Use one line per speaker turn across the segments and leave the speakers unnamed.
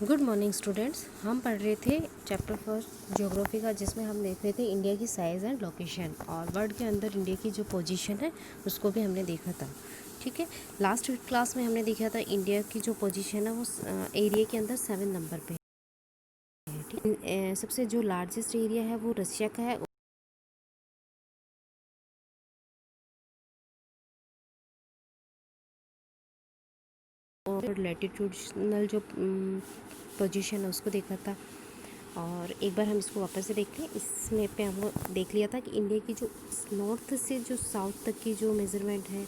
Good morning students. हम पढ़ रहे थे चैप्टर फर्स्ट ज्योग्राफी का, जिसमें हम देख रहे थे इंडिया की साइज़ एंड लोकेशन, और वर्ल्ड के अंदर इंडिया की जो पोजीशन है उसको भी हमने देखा था। ठीक है, लास्ट क्लास में हमने देखा था इंडिया की जो पोजीशन है वो एरिया के अंदर 7 नंबर पे है। ठीक है, सबसे जो लार्जेस्ट एरिया है वो रशिया का है, और लैटिट्यूडनल जो पोजीशन है उसको देखा था। और एक बार हम इसको वापस से देख लें। इस मैप पे हमको देख लिया था कि इंडिया की जो नॉर्थ से जो साउथ तक की जो मेज़रमेंट है,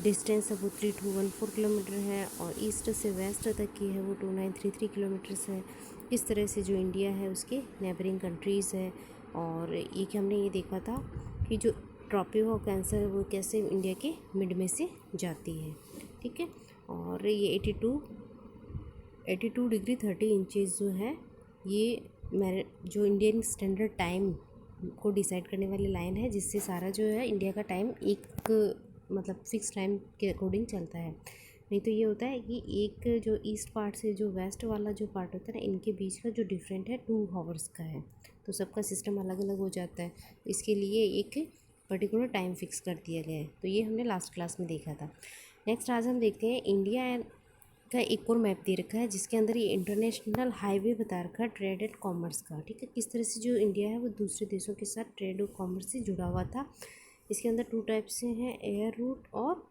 डिस्टेंस है वो 3214 किलोमीटर है, और ईस्ट से वेस्ट तक की है वो 2933 किलोमीटर्स है। इस तरह से जो इंडिया है उसके नेबरिंग कंट्रीज़ है। और ये कि हमने ये देखा था कि जो ट्रॉपिक ऑफ कैंसर है वो कैसे इंडिया के मिड में से जाती है। ठीक है, और ये 82 डिग्री 30 इंचज़ जो है, ये मेरे जो इंडियन स्टैंडर्ड टाइम को डिसाइड करने वाली लाइन है, जिससे सारा जो है इंडिया का टाइम एक मतलब फिक्स टाइम के अकॉर्डिंग चलता है। नहीं तो ये होता है कि एक जो ईस्ट पार्ट से जो वेस्ट वाला जो पार्ट होता है ना, इनके बीच का जो डिफरेंट है 2 आवर्स का है, तो सबका सिस्टम अलग अलग हो जाता है। इसके लिए एक पर्टिकुलर टाइम फिक्स कर दिया गया है। तो ये हमने लास्ट क्लास में देखा था। नेक्स्ट आज हम देखते हैं इंडिया एंड का एक और मैप दे रखा है, जिसके अंदर ये इंटरनेशनल हाईवे बता रखा है ट्रेड एंड कॉमर्स का। ठीक है, किस तरह से जो इंडिया है वो दूसरे देशों के साथ ट्रेड और कॉमर्स से जुड़ा हुआ था। इसके अंदर 2 टाइप से हैं, एयर रूट और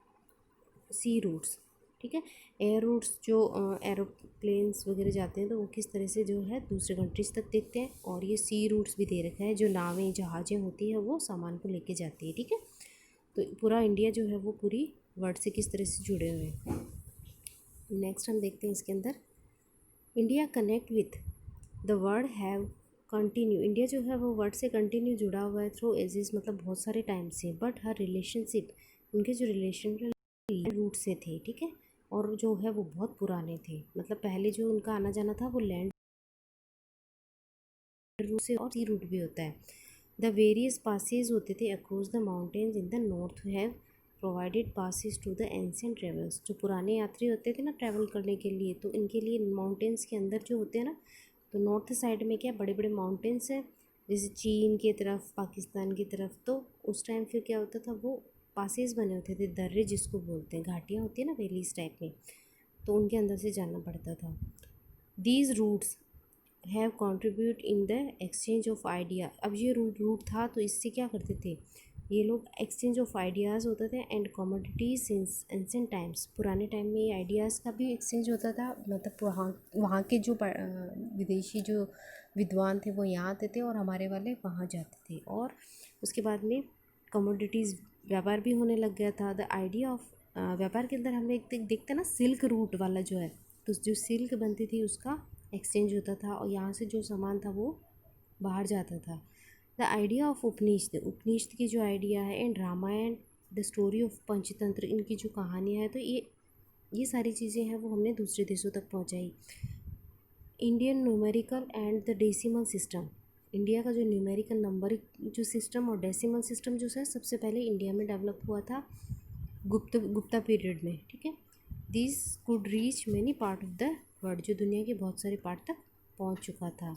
सी रूट्स। ठीक है, एयर रूट्स जो एरोप्लेन्स वगैरह जाते हैं तो वो किस तरह से जो है दूसरे कंट्रीज तक देखते हैं, और ये सी रूट्स भी दे रखा है, जो नावें जहाज़ें होती है वो सामान को लेके जाती है। ठीक है, तो पूरा इंडिया जो है वो पूरी वर्ल्ड से किस तरह से जुड़े हुए हैं। नेक्स्ट हम देखते हैं इसके अंदर, India connect with the world have continue. India जो है वो वर्ल्ड से कंटिन्यू जुड़ा हुआ है थ्रू एजेस, मतलब बहुत सारे टाइम से, बट हर रिलेशनशिप, उनके जो रिलेशन रूट से थे। ठीक है, और जो है वो बहुत पुराने थे, मतलब पहले जो उनका आना जाना था वो लैंड रूट से, और सी रूट भी होता है। द वेरियस पासेज होते थे across the mountains in the north have provided passes to the ancient travels. जो पुराने यात्री होते थे ना ट्रैवल करने के लिए, तो इनके लिए माउंटेन्स के अंदर जो होते हैं ना, तो नॉर्थ साइड में क्या बड़े बड़े माउंटेन्स हैं, जैसे चीन की तरफ, पाकिस्तान की तरफ, तो उस टाइम फिर क्या होता था, वो पासेज बने होते थे, दर्रे जिसको बोलते हैं, घाटियाँ होती है ना वैलीज टाइप में, तो उनके अंदर से जाना पड़ता था। These routes have contribute in the exchange of idea. अब ये रूट था, तो इससे क्या करते थे ये लोग, एक्सचेंज ऑफ आइडियाज़ होते थे and commodities since ancient times. पुराने टाइम में ये आइडियाज़ का भी एक्सचेंज होता था, मतलब वहाँ के जो विदेशी जो विद्वान थे वो यहाँ आते थे और हमारे वाले वहाँ जाते थे, और उसके बाद में कमोडिटीज़ व्यापार भी होने लग गया था। द आइडिया ऑफ व्यापार के अंदर हम देखते ना सिल्क रूट वाला जो है, तो जो सिल्क बनती थी उसका एक्सचेंज होता था, और यहाँ से जो सामान था वो बाहर जाता था। द आइडिया ऑफ उपनिषद की जो आइडिया है, and Ramayan, the story of Panchatantra, इनकी जो कहानियाँ हैं, तो ये सारी चीज़ें हैं वो हमने दूसरे देशों तक पहुँचाई। Indian numerical and the decimal system. India का जो न्यूमेरिकल नंबर जो सिस्टम और डेसिमल सिस्टम जो है सबसे पहले इंडिया में डेवलप हुआ था गुप्ता पीरियड में। ठीक है, this could reach many part of the world, जो दुनिया के बहुत सारे पार्ट तक पहुंच चुका था।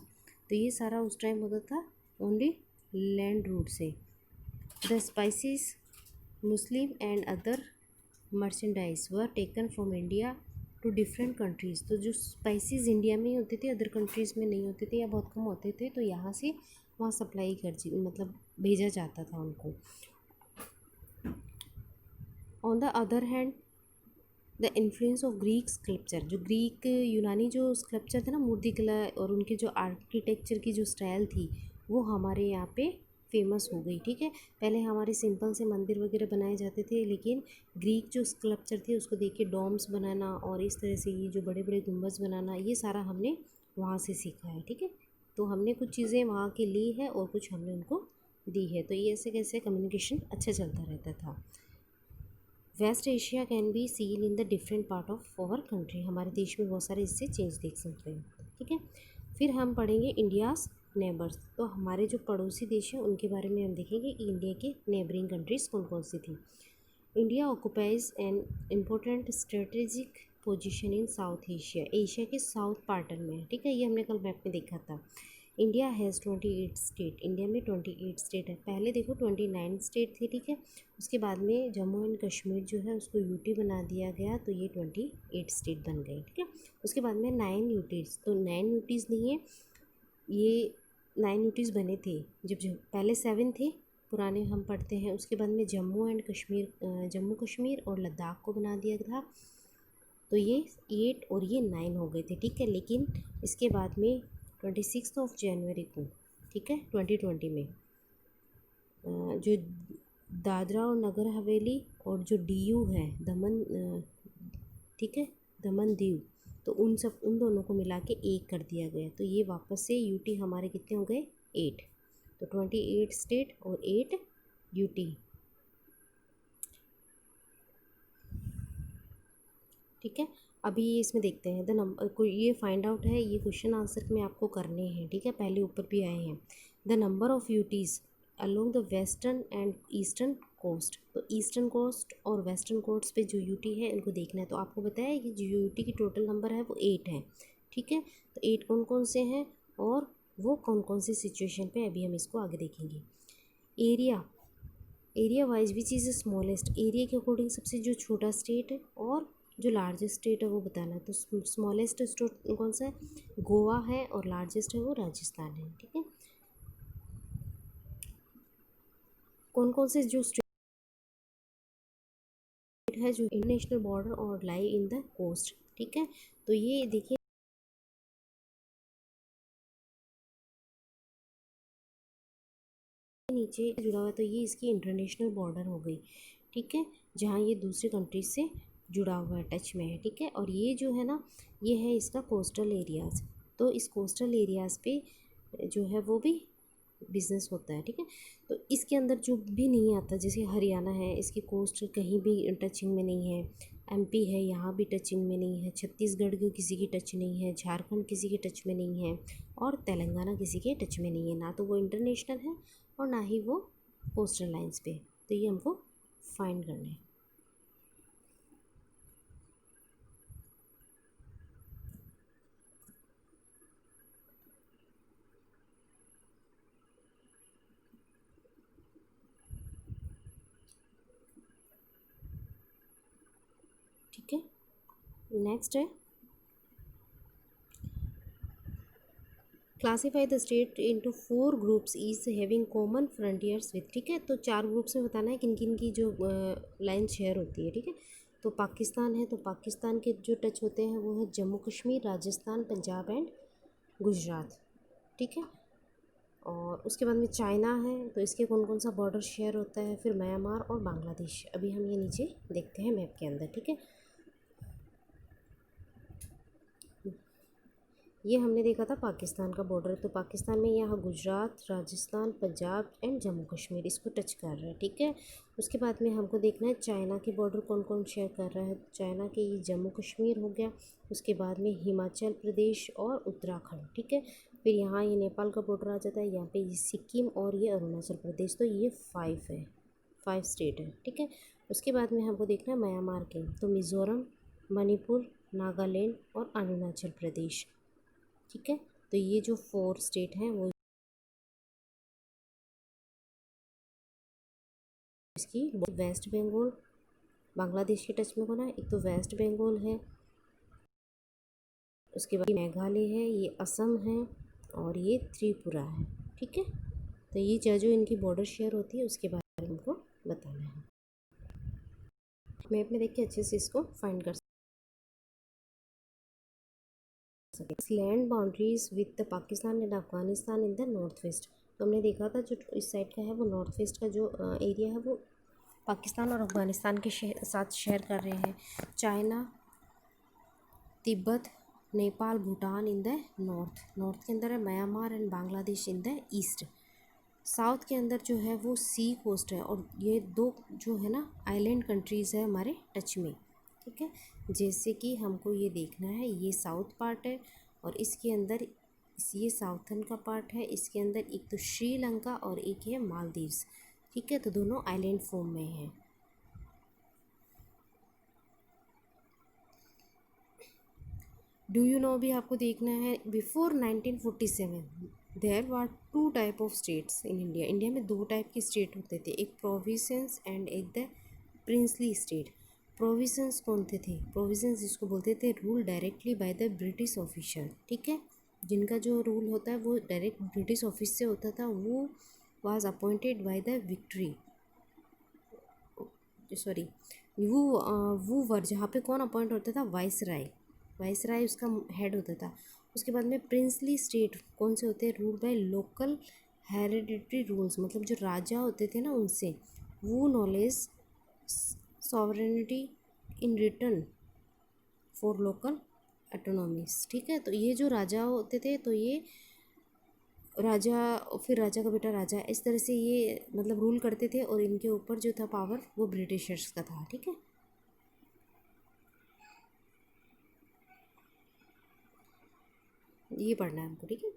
तो ये सारा उस टाइम होता था ओनली लैंड रूट से। The spices, muslin and other merchandise were taken from India to different countries. तो जो स्पाइसेस इंडिया में ही होते थे, अदर कंट्रीज़ में नहीं होते थे या बहुत कम होते थे, तो यहाँ से वहाँ सप्लाई मतलब भेजा जाता था उनको। On the other hand, the influence of Greek sculpture, जो ग्रीक यूनानी जो स्कल्पचर थे ना, मूर्तिकला, और उनके जो आर्किटेक्चर की जो स्टाइल थी वो हमारे यहाँ पे फेमस हो गई। ठीक है, पहले हमारे सिंपल से मंदिर वगैरह बनाए जाते थे, लेकिन ग्रीक जो स्कल्पचर थे उसको देख के डोम्स बनाना और इस तरह से ये जो बड़े बड़े गुंबज बनाना, ये सारा हमने वहाँ से सीखा है। ठीक है, तो हमने कुछ चीज़ें वहाँ की ली है और कुछ हमने उनको दी है, तो ये ऐसे कैसे कम्युनिकेशन अच्छा चलता रहता था। West Asia can be seen in the different part of our country. हमारे देश में बहुत सारे इससे चेंज देख सकते हैं। ठीक है, फिर हम पढ़ेंगे इंडियाज़ नेबर्स। तो हमारे जो पड़ोसी देश हैं उनके बारे में हम देखेंगे कि इंडिया के नेबरिंग कंट्रीज़ कौन कौन सी थी। India occupies an important strategic position in south Asia, Asia के साउथ पार्टन में है, ठीक है। ये हमने कल मैप में देखा था। इंडिया हैज़ 28 स्टेट, इंडिया में 28 स्टेट है। पहले देखो 29 स्टेट थे, ठीक है। उसके बाद में जम्मू एंड कश्मीर जो है उसको यूटी बना दिया गया, तो ये 28 स्टेट बन गए, ठीक है। उसके बाद में 9 यूटीज़, तो 9 यूटीज़ नहीं है, ये 9 यूटीज़ बने थे जब पहले 7 थे पुराने हम पढ़ते हैं। उसके बाद में जम्मू एंड कश्मीर, जम्मू कश्मीर और लद्दाख को बना दिया था, तो ये 8 और ये 9 हो गए थे, ठीक है। लेकिन इसके बाद में 26 जनवरी को, ठीक है, 2020 में जो दादरा और नगर हवेली और जो डीयू है दमन, ठीक है, दमन दीव, तो उन दोनों को मिला के एक कर दिया गया, तो ये वापस से यूटी हमारे कितने हो गए 8, तो 28 स्टेट और 8 यूटी, ठीक है। अभी ये इसमें देखते हैं द नंबर, कोई ये फाइंड आउट है, ये क्वेश्चन आंसर में आपको करने हैं, ठीक है, पहले ऊपर भी आए हैं। The number of UTs along the western and eastern coast, तो ईस्टर्न कोस्ट और वेस्टर्न कोस्ट पे जो यूटी है इनको देखना है। तो आपको बताया है कि जो यूटी की टोटल नंबर है वो 8 है, ठीक है। तो 8 कौन कौन से हैं और वो कौन कौन सी सिचुएशन पे, अभी हम इसको आगे देखेंगे। Area wise which is smallest, area के अकॉर्डिंग सबसे जो छोटा स्टेट है और जो लार्जेस्ट स्टेट है वो बताना है। तो स्मॉलेस्ट स्टेट कौन सा है, गोवा है, और लार्जेस्ट है वो राजस्थान है, ठीक है। कौन कौन से जो स्टेट है जो इंटरनेशनल बॉर्डर और लाई इन द कोस्ट, ठीक है। तो ये देखिए नीचे जुड़ा हुआ है, तो ये इसकी इंटरनेशनल बॉर्डर हो गई, ठीक है, जहाँ ये दूसरे कंट्रीज से जुड़ा हुआ है, टच में है, ठीक है। और ये जो है ना, ये है इसका कोस्टल एरियाज़, तो इस कोस्टल एरियाज़ पे जो है वो भी बिज़नेस होता है, ठीक है। तो इसके अंदर जो भी नहीं आता, जैसे हरियाणा है, इसकी कोस्ट कहीं भी टचिंग में नहीं है, एमपी है, यहाँ भी टचिंग में नहीं है, छत्तीसगढ़ की किसी की टच नहीं है, झारखंड किसी के टच में नहीं है, और तेलंगाना किसी के टच में नहीं है, ना तो वो इंटरनेशनल है और ना ही वो कोस्टल लाइंस पे। तो ये हमको फाइंड करना है, ठीक है। नेक्स्ट है classify the state into 4 groups each having common frontiers with, ठीक है। तो 4 ग्रुप्स में बताना है किन किन की जो लाइन शेयर होती है, ठीक है। तो पाकिस्तान है, तो पाकिस्तान के जो टच होते हैं वो है जम्मू कश्मीर, राजस्थान, पंजाब एंड गुजरात, ठीक है। और उसके बाद में चाइना है, तो इसके कौन कौन सा बॉर्डर शेयर होता है, फिर म्यांमार और बांग्लादेश। अभी हम ये नीचे देखते हैं मैप के अंदर, ठीक है। ये हमने देखा था पाकिस्तान का बॉर्डर, तो पाकिस्तान में यहाँ गुजरात, राजस्थान, पंजाब एंड जम्मू कश्मीर इसको टच कर रहा है, ठीक है। उसके बाद में हमको देखना है चाइना के बॉर्डर कौन कौन शेयर कर रहा है। चाइना के ये जम्मू कश्मीर हो गया, उसके बाद में हिमाचल प्रदेश और उत्तराखंड, ठीक है। फिर यहाँ ये नेपाल का बॉर्डर आ जाता है, यहाँ पे ये सिक्किम और ये अरुणाचल प्रदेश, तो ये 5 है, 5 स्टेट है, ठीक है। उसके बाद में हमको देखना है म्यांमार के, तो मिज़ोरम, मणिपुर, नागालैंड और अरुणाचल प्रदेश, ठीक है। तो ये जो 4 स्टेट हैं वो इसकी वेस्ट बंगाल, बांग्लादेश के टच में होना है, एक तो वेस्ट बंगाल है, उसके बाद मेघालय है, ये असम है और ये त्रिपुरा है, ठीक है। तो ये जो इनकी बॉर्डर शेयर होती है उसके बारे में हमको बताना है। मैप में देख के अच्छे से इसको फाइंड कर सकते। Land boundaries with the Pakistan and Afghanistan in the north west, तो हमने देखा था जो इस साइड का है वो नॉर्थ वेस्ट का जो एरिया है वो पाकिस्तान और अफगानिस्तान के साथ शेयर कर रहे हैं। China, Tibet, Nepal, Bhutan in the north के अंदर है, Myanmar and Bangladesh in the east. South के अंदर जो है वो सी कोस्ट है, और ये 2 जो है ना आइलैंड कंट्रीज़ है हमारे टच में, ठीक है। जैसे कि हमको ये देखना है, ये साउथ पार्ट है और इसके अंदर ये साउथर्न का पार्ट है, इसके अंदर एक तो श्रीलंका और एक है मालदीव्स, ठीक है। तो दोनों आइलैंड फॉर्म में हैं। डू यू नो भी आपको देखना है। Before 1947 there were two type of states in India. India में दो टाइप के स्टेट होते थे, एक प्रोविंसेस एंड एक द प्रिंसली स्टेट। प्रोविंसेस कौन थे? प्रोविंसेस जिसको बोलते थे rule directly by the British officer, ठीक है, जिनका जो रूल होता है वो डायरेक्ट ब्रिटिश ऑफिस से होता था। वो was appointed by the victory, sorry, वो वर जहाँ पे कौन अपॉइंट होता था? वाइस राय। वाइस राय उसका हेड होता था। उसके बाद में प्रिंसली स्टेट कौन से होते हैं? Rule by local hereditary rules, मतलब जो राजा होते थे ना उनसे, वो knowledge sovereignty in return for local autonomies, ठीक है। तो ये जो राजा होते थे तो ये राजा, फिर राजा का बेटा राजा, इस तरह से ये मतलब रूल करते थे और इनके ऊपर जो था पावर वो ब्रिटिशर्स का था, ठीक है। ये पढ़ना है हमको, ठीक है।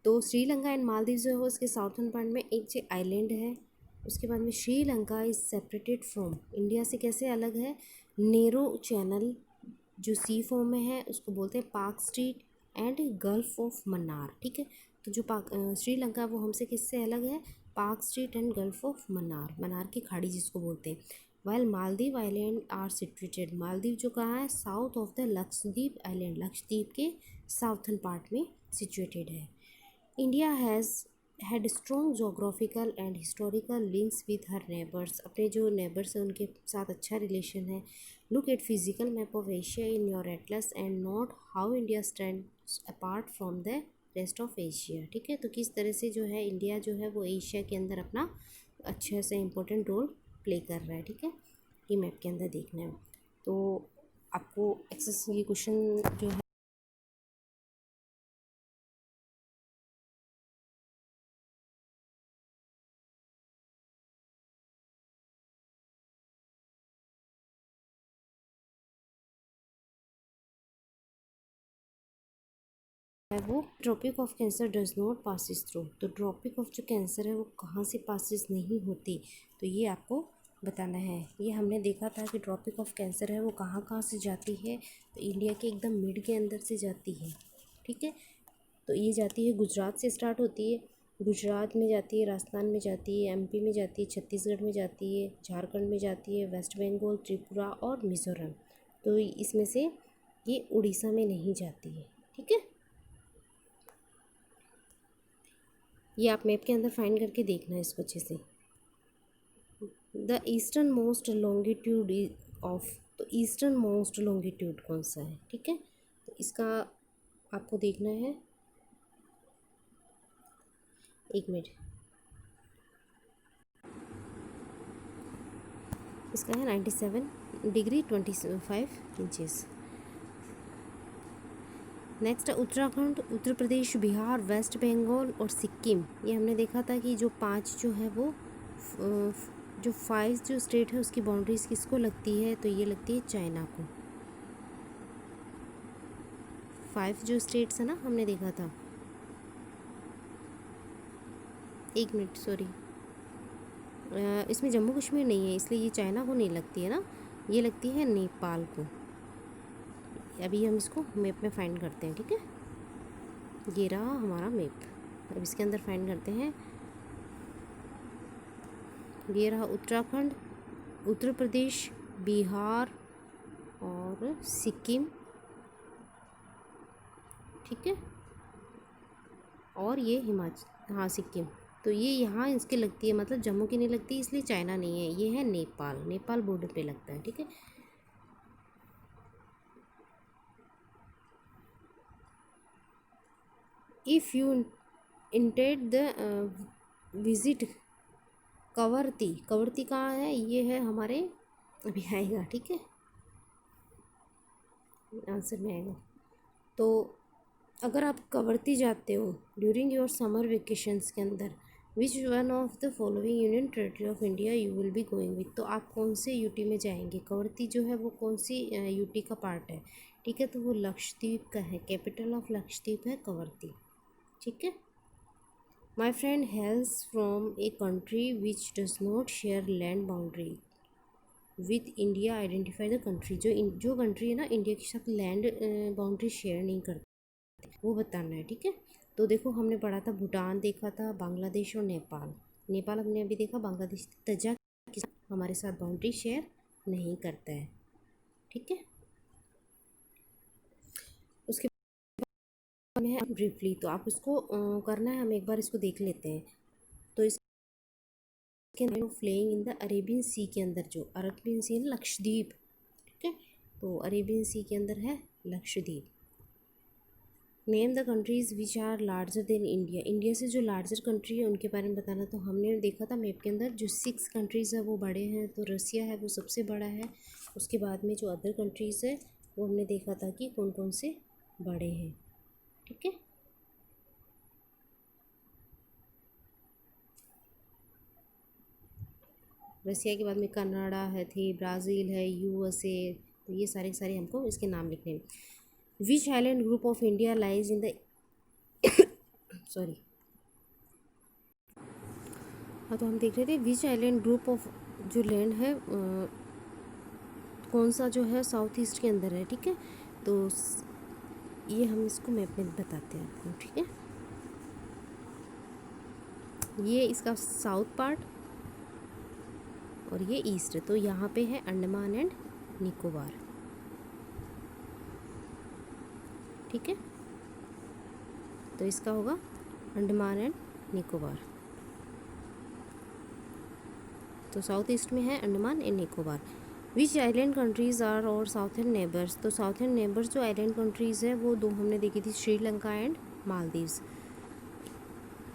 तो श्रीलंका एंड मालदीव जो है उसके साउथर्न पार्ट में एक जो आइलैंड है। उसके बाद में Sri Lanka is separated from India से कैसे अलग है? नेरो चैनल जो सी फॉर्म में है उसको बोलते हैं park Strait and Gulf of Mannar, ठीक है। तो जो श्रीलंका वो हमसे किससे अलग है? Palk Strait and Gulf of Mannar, Mannar की खाड़ी जिसको बोलते हैं। While Maldives island are situated, Maldives जो कहाँ है? South of the Lakshadweep island, Lakshadweep के साउथर्न पार्ट में सिचुएटेड है। India has had strong geographical and historical links with her neighbours, अपने जो नेबर्स हैं उनके साथ अच्छा रिलेशन है। Look at physical map of Asia in your atlas and note how India stands apart from the rest of Asia, ठीक है। तो किस तरह से जो है इंडिया जो है वो एशिया के अंदर अपना अच्छा से इम्पोर्टेंट रोल प्ले कर रहा है, ठीक है। ये मैप के अंदर देखना है। तो आपको एक्सेस ये क्वेश्चन जो है वो tropic of Cancer does not passes through, तो ट्रॉपिक ऑफ जो कैंसर है वो कहाँ से पासिस नहीं होती, तो ये आपको बताना है। ये हमने देखा था कि ट्रॉपिक ऑफ कैंसर है वो कहाँ कहाँ से जाती है, तो इंडिया के एकदम मिड के अंदर से जाती है, ठीक है। तो ये जाती है गुजरात से स्टार्ट होती है, गुजरात में जाती है, राजस्थान में जाती है, एमपी में जाती है, छत्तीसगढ़ में जाती है, झारखंड में जाती है, वेस्ट बंगाल, त्रिपुरा और मिज़ोरम। तो इसमें से ये उड़ीसा में नहीं जाती है, ठीक है। ये आप मैप के अंदर फाइंड करके देखना है इसको अच्छे से। The eastern most longitude of, तो ईस्टर्न मोस्ट लॉन्गिट्यूड कौन सा है, ठीक है। तो इसका आपको देखना है, एक मिनट, इसका है 97 डिग्री 25 इंचेस। नेक्स्ट है उत्तराखंड, उत्तर प्रदेश, बिहार, वेस्ट बंगाल और सिक्किम। ये हमने देखा था कि जो 5 जो है वो जो 5 जो स्टेट है उसकी बाउंड्रीज किसको लगती है, तो ये लगती है चाइना को। 5 जो स्टेट्स है ना हमने देखा था, एक मिनट सॉरी, इसमें जम्मू कश्मीर नहीं है इसलिए ये चाइना को नहीं लगती है ना, ये लगती है नेपाल को। अभी हम इसको मैप में फाइंड करते हैं, ठीक है। ये रहा हमारा मैप, अब इसके अंदर फाइंड करते हैं। ये रहा उत्तराखंड, उत्तर प्रदेश, बिहार और सिक्किम, ठीक है। और ये हिमाचल, हाँ सिक्किम, तो ये यहाँ इसके लगती है, मतलब जम्मू की नहीं लगती इसलिए चाइना नहीं है, ये है नेपाल, नेपाल बॉर्डर पे लगता है, ठीक है। If you intend the visit Kavaratti, Kavaratti कहाँ है? ये है हमारे, अभी आएगा, ठीक है, आंसर में आएगा। तो अगर आप कवरती जाते हो ड्यूरिंग योर समर वेकेशंस के अंदर, which one of the following union territory of India you will be going with, तो आप कौन से यूटी में जाएंगे? कवरती जो है वो कौन सी यूटी का पार्ट है, ठीक है, तो वो लक्षद्वीप का है, कैपिटल ऑफ लक्षद्वीप है कवरती, ठीक है। My friend हेल्स from a country which does not share land boundary, with India identify the country, जो कंट्री है ना इंडिया के साथ लैंड बाउंड्री शेयर नहीं करती वो बताना है, ठीक है। तो देखो हमने पढ़ा था भूटान देखा था, बांग्लादेश और नेपाल। नेपाल हमने अभी देखा, बांग्लादेश तजाकिस्तान हमारे साथ बाउंड्री शेयर नहीं करता है, ठीक है। उसके बाद में है ब्रीफली, तो आप उसको करना है, हम एक बार इसको देख लेते हैं। तो इसके अंदर फ्लेइंग इन द अरेबियन सी के अंदर, जो अरेबियन सी है ना लक्षद्वीप, ठीक है। तो अरेबियन सी के अंदर है Lakshadweep. Name the countries which are larger than India, India से जो लार्जर कंट्री है उनके बारे में बताना। तो हमने देखा था मैप के अंदर जो 6 कंट्रीज़ है वो बड़े हैं, तो रसिया है वो सबसे बड़ा है। उसके बाद में जो अदर कंट्रीज़ है वो हमने देखा था कि कौन कौन से बड़े हैं, ठीक है। रसिया के बाद में कनाडा है थी, ब्राज़ील है, यूएसए, तो ये सारे सारे हमको इसके नाम लिखने हैं। Which island group of India lies in the sorry, हाँ तो हम देख रहे थे विच आइलैंड ग्रुप ऑफ, जो लैंड है कौन सा जो है साउथ ईस्ट के अंदर है, ठीक है। तो ये हम इसको मैप में बताते हैं आपको, ठीक है। ये इसका साउथ पार्ट और ये ईस्ट है, तो यहाँ पे है अंडमान एंड निकोबार, ठीक है। तो इसका होगा अंडमान एंड निकोबार, तो साउथ ईस्ट में है Andaman and Nicobar. Which island countries are our southern neighbours, तो साउथर्न नेबर्स जो आइलैंड कंट्रीज़ है वो दो हमने देखी थी, श्रीलंका एंड मालदीव्स।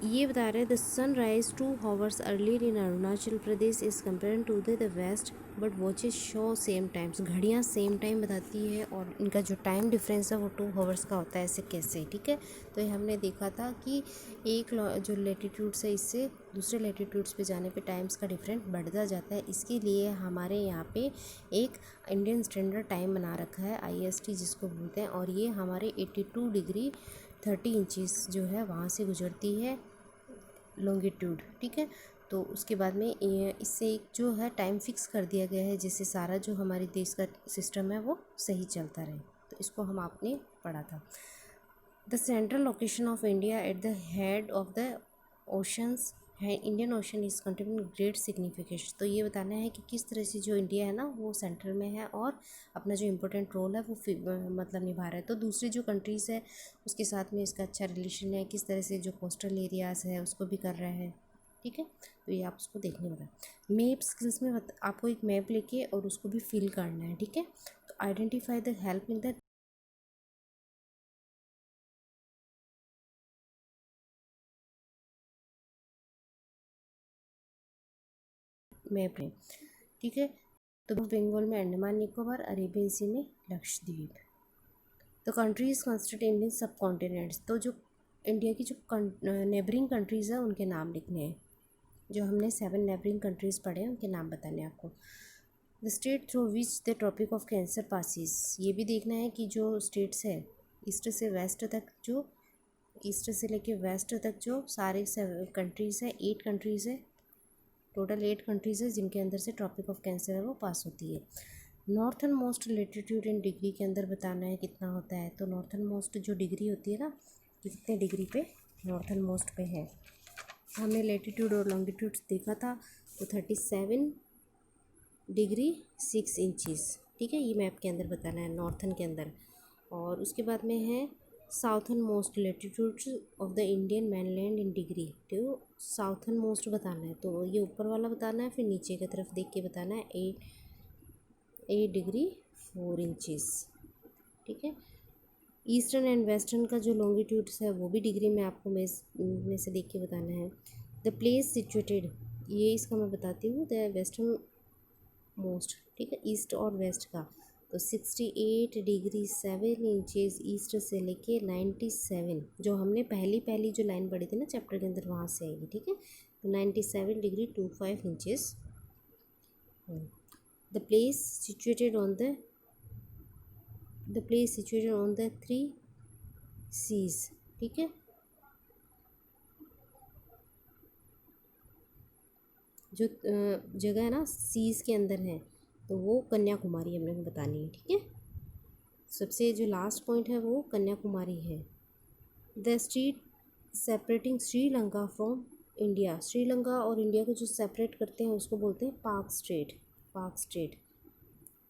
ये बता रहे हैं the sun rise 2 hours earlier in Arunachal Pradesh is compare to the west but watches show same times, घड़ियाँ सेम टाइम बताती है और इनका जो टाइम डिफरेंस है वो 2 hours का होता है, ऐसे कैसे, ठीक है। तो ये हमने देखा था कि एक जो लेटीट्यूड्स है इससे दूसरे लेटीट्यूड्स पे जाने पे टाइम्स का डिफरेंस बढ़ता जाता है, इसके लिए हमारे यहाँ पे एक इंडियन स्टैंडर्ड टाइम बना रखा है IST जिसको बोलते हैं, और ये हमारे 82 डिग्री 30 इंचज़ जो है वहाँ से गुजरती है लॉन्गिट्यूड, ठीक है। तो उसके बाद में इससे एक जो है टाइम फिक्स कर दिया गया है जिससे सारा जो हमारे देश का सिस्टम है वो सही चलता रहे, तो इसको हम आपने पढ़ा था। The central location of India at the head of the oceans है, Indian ocean is contributing great signification, तो ये बताना है कि किस तरह से जो इंडिया है ना वो सेंट्रल में है और अपना जो इम्पोर्टेंट रोल है वो मतलब निभा रहा है। तो दूसरी जो कंट्रीज़ है उसके साथ में इसका अच्छा रिलेशन है, किस तरह से जो कोस्टल एरियाज़ है उसको भी कर रहा है, ठीक है। तो ये आप उसको देखने बता, मैप स्किल्स में आपको एक मैप लेके और उसको भी फिल करना है, ठीक है। तो identify the help in the map है, ठीक है। तो बंगाल में अंडमान निकोबार, अरेबियन सी में लक्षद्वीप। तो कंट्रीज़ कंस्टिट्यूट इंडियन सब कॉन्टिनेंट्स, तो जो इंडिया की जो नेबरिंग कंट्रीज़ हैं उनके नाम लिखने हैं, जो हमने 7 नेबरिंग कंट्रीज़ पढ़े हैं उनके नाम बताने हैं आपको। The state through which the tropic of Cancer passes, ये भी देखना है कि जो स्टेट्स है ईस्ट से वेस्ट तक, जो ईस्ट से लेके वेस्ट तक जो सारे कंट्रीज़ है, 8 कंट्रीज़ है, टोटल 8 कंट्रीज़ है जिनके अंदर से ट्रॉपिक ऑफ कैंसर है वो पास होती है। Northern most latitude in degree के अंदर बताना है कितना होता है, तो नॉर्थन मोस्ट जो डिग्री होती है ना कि कितने डिग्री पे नॉर्थन मोस्ट पे है, हमने लेटीट्यूड और लॉन्गिट्यूड देखा था, तो 37 डिग्री 6 इंचज़, ठीक है। ये मैप के अंदर बताना है नॉर्थन के अंदर। और उसके बाद में है southern most latitudes of the Indian mainland in degree, तो साउथर्न मोस्ट बताना है, तो ये ऊपर वाला बताना है, फिर नीचे की तरफ देख के बताना है 8 डिग्री 4 इंचज़, ठीक है। ईस्टर्न एंड वेस्टर्न का जो लॉन्गिट्यूड्स है वो भी डिग्री में आपको में से देख के बताना है। द प्लेस सिचुएटेड, ये इसका मैं बताती हूँ, द वेस्टर्न मोस्ट, ठीक है, ईस्ट और वेस्ट का, तो 68 डिग्री 7 इंचज़ ईस्ट से लेके 97, जो हमने पहली जो लाइन पढ़ी थी ना चैप्टर के अंदर वहाँ से आएगी, ठीक है। तो 97 degree 25 inches. The place situated on the 3 seas, ठीक है। जो जगह है ना सीज के अंदर है, तो वो कन्याकुमारी हमने बतानी है, ठीक है। सबसे जो लास्ट पॉइंट है वो कन्याकुमारी है। The state separating Sri Lanka from India, Sri Lanka और इंडिया को जो सेपरेट करते हैं उसको बोलते हैं पाक स्टेट, पाक state.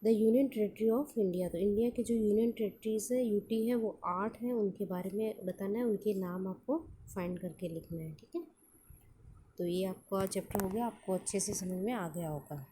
The union territory of India, तो इंडिया के जो यूनियन टेरेटरीज है यूटी है वो 8 है, उनके बारे में बताना है, उनके नाम आपको फाइंड करके लिखना है, ठीक है। तो ये आपका चैप्टर हो गया, आपको अच्छे से समझ में आ गया होगा।